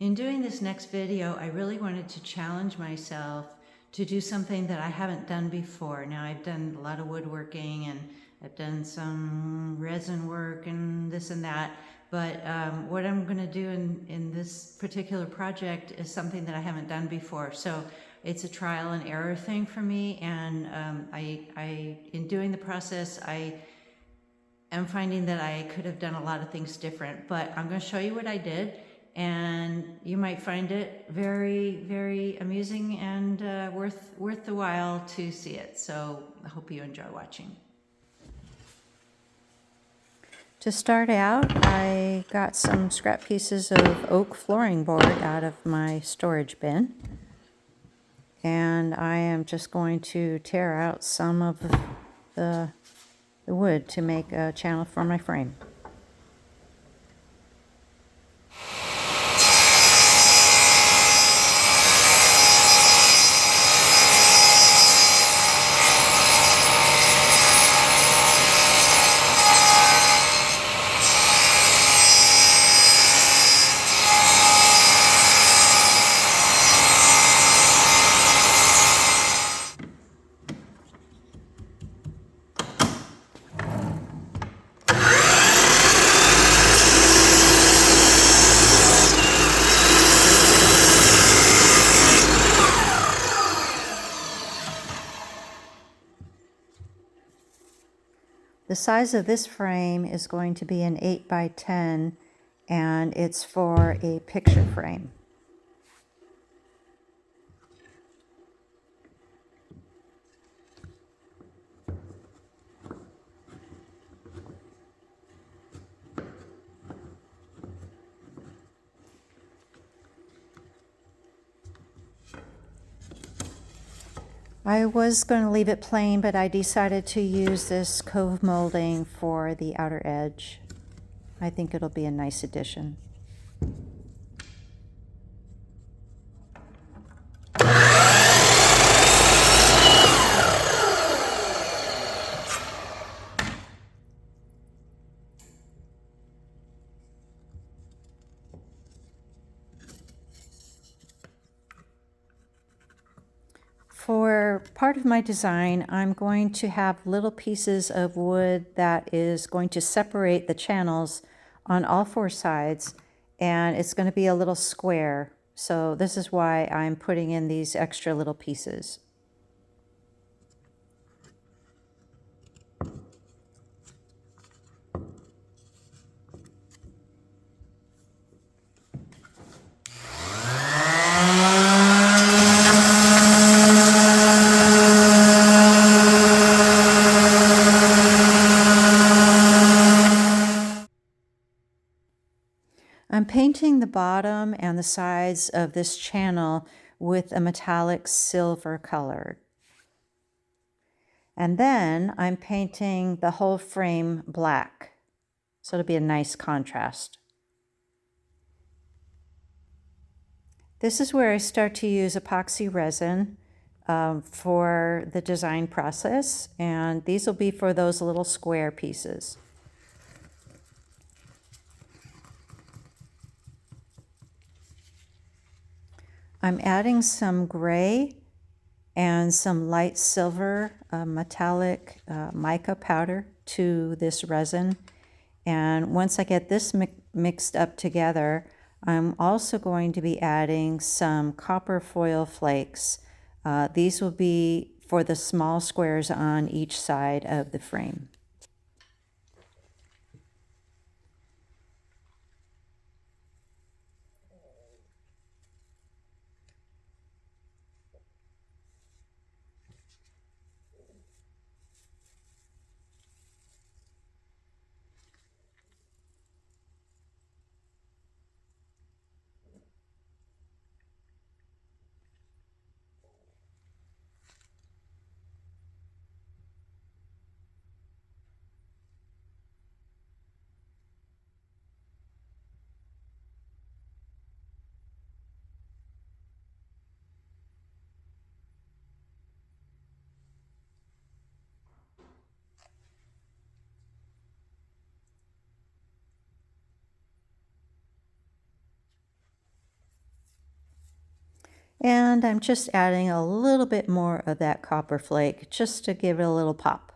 In doing this next video, I really wanted to challenge myself to do something that I haven't done before. Now, I've done a lot of woodworking and I've done some resin work and this and that, but what I'm going to do in this particular project is something that I haven't done before. So it's a trial and error thing for me, and in doing the process, I'm finding that I could have done a lot of things different, but I'm going to show you what I did, and you might find it very, very amusing and worth the while to see it. So I hope you enjoy watching. To start out, I got some scrap pieces of oak flooring board out of my storage bin, and I am just going to tear out some of the wood to make a channel for my frame. The size of this frame is going to be an 8 by 10, and it's for a picture frame. I was going to leave it plain, but I decided to use this cove molding for the outer edge. I think it'll be a nice addition. For part of my design, I'm going to have little pieces of wood that is going to separate the channels on all four sides, and it's going to be a little square. So this is why I'm putting in these extra little pieces. I'm painting the bottom and the sides of this channel with a metallic silver color. And then I'm painting the whole frame black, so it'll be a nice contrast. This is where I start to use epoxy resin for the design process, and these will be for those little square pieces. I'm adding some gray and some light silver metallic mica powder to this resin. And once I get this mixed up together, I'm also going to be adding some copper foil flakes. These will be for the small squares on each side of the frame. And I'm just adding a little bit more of that copper flake just to give it a little pop.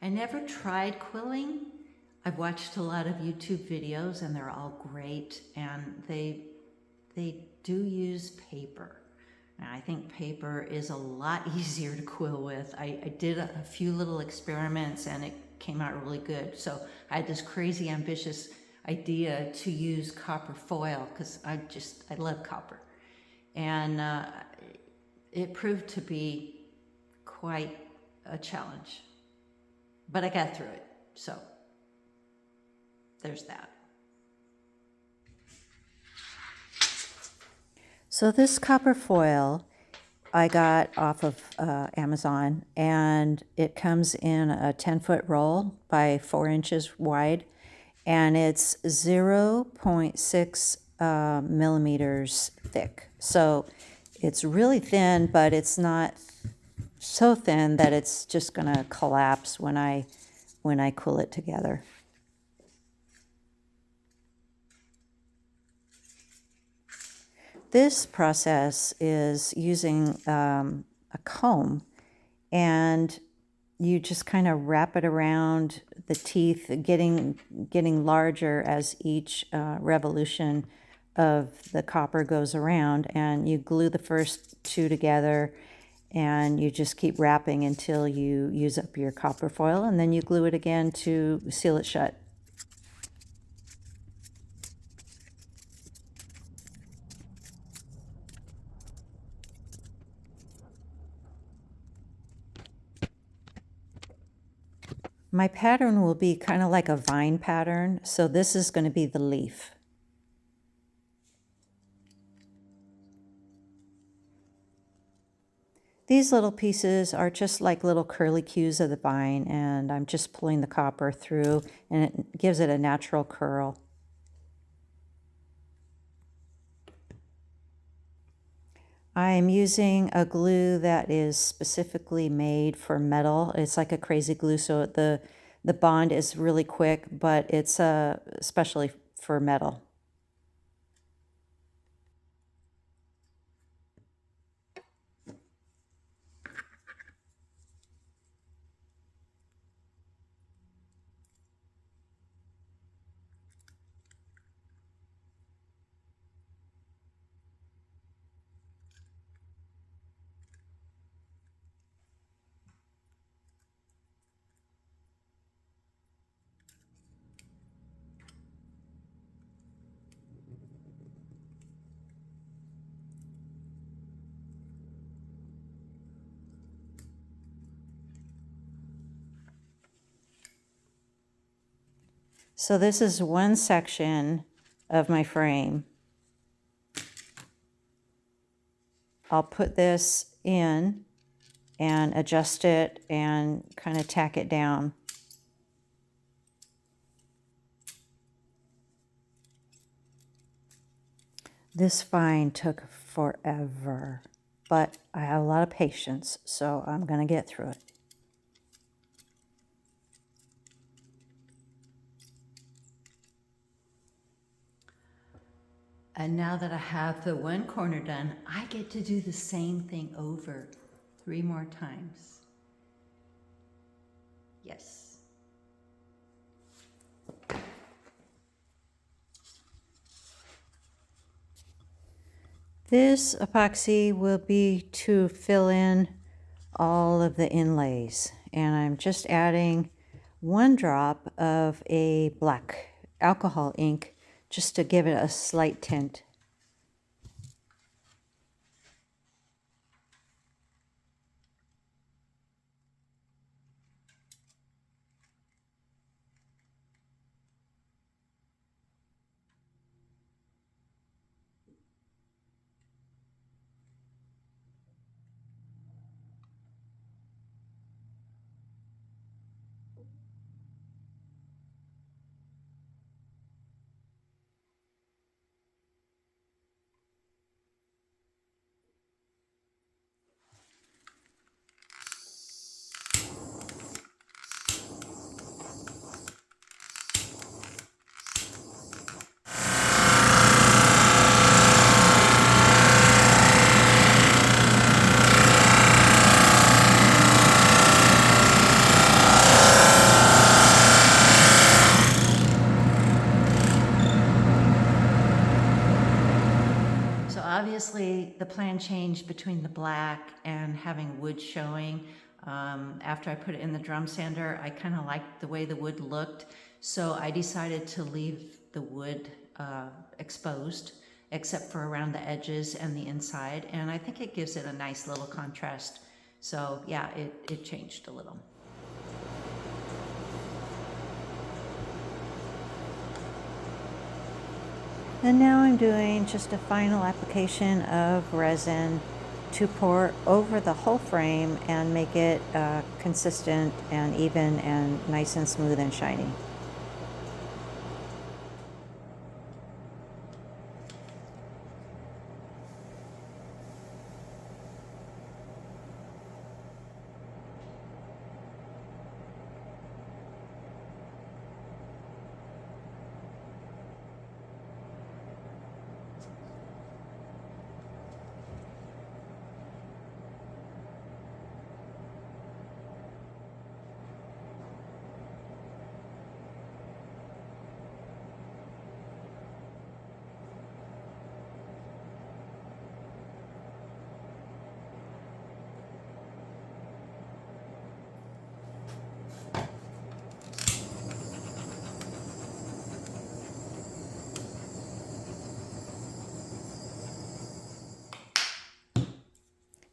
I never tried quilling. I've watched a lot of YouTube videos and they're all great, and they do use paper. And I think paper is a lot easier to quill with. I did a few little experiments and it came out really good. So I had this crazy ambitious idea to use copper foil because I love copper. And it proved to be quite a challenge. But I got through it. So there's that. So this copper foil I got off of Amazon, and it comes in a 10-foot roll by 4 inches wide, and it's 0.6 millimeters thick. So it's really thin, but it's not so thin that it's just going to collapse when I quill it together. This process is using a comb, and you just kind of wrap it around the teeth, getting larger as each revolution of the copper goes around, and you glue the first two together, and you just keep wrapping until you use up your copper foil, and then you glue it again to seal it shut. My pattern will be kind of like a vine pattern, so this is going to be the leaf. These little pieces are just like little curly cues of the vine, and I'm just pulling the copper through, and it gives it a natural curl. I'm using a glue that is specifically made for metal. It's like a crazy glue, so the bond is really quick, but it's especially for metal. So this is one section of my frame. I'll put this in and adjust it and kind of tack it down. This vine took forever, but I have a lot of patience, so I'm going to get through it. And now that I have the one corner done, I get to do the same thing over 3 more times. Yes. This epoxy will be to fill in all of the inlays, and I'm just adding 1 drop of a black alcohol ink just to give it a slight tint. obviously the plan changed between the black and having wood showing. After I put it in the drum sander, I kind of liked the way the wood looked, so I decided to leave the wood exposed, except for around the edges and the inside, and I think it gives it a nice little contrast. So yeah, it changed a little. And now I'm doing just a final application of resin to pour over the whole frame and make it consistent and even and nice and smooth and shiny.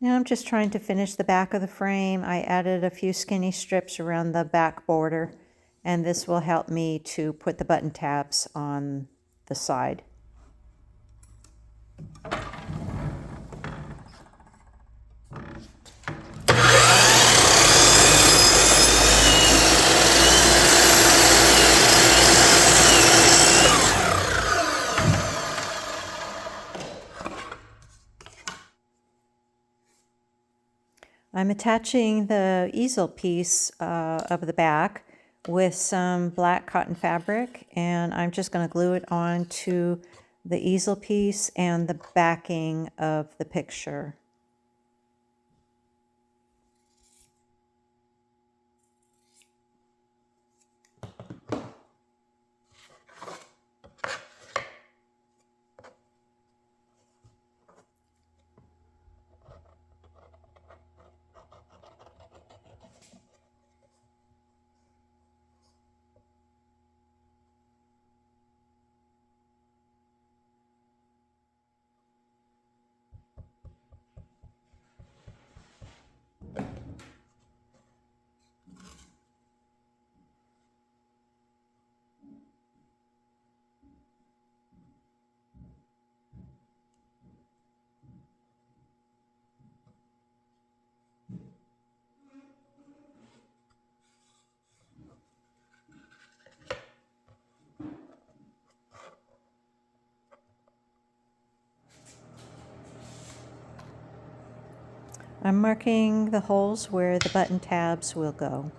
Now I'm just trying to finish the back of the frame. I added a few skinny strips around the back border, and this will help me to put the button tabs on the side. I'm attaching the easel piece of the back with some black cotton fabric, and I'm just going to glue it on to the easel piece and the backing of the picture. I'm marking the holes where the button tabs will go.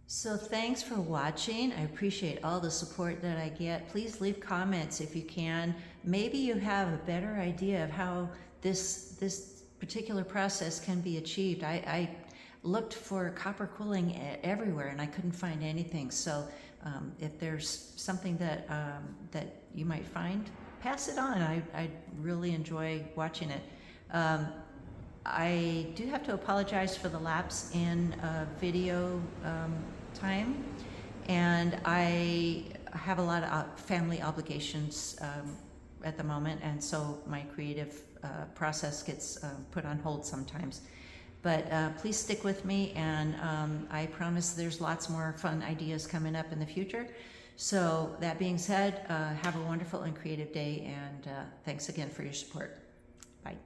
So thanks for watching. I appreciate all the support that I get. Please leave comments if you can. Maybe you have a better idea of how this particular process can be achieved. I looked for copper quilling everywhere and I couldn't find anything. So if there's something that you might find, pass it on. I really enjoy watching it. I do have to apologize for the lapse in video time, and I have a lot of family obligations at the moment, and so my creative process gets put on hold sometimes. But please stick with me, and I promise there's lots more fun ideas coming up in the future. So that being said, have a wonderful and creative day, and thanks again for your support. Bye.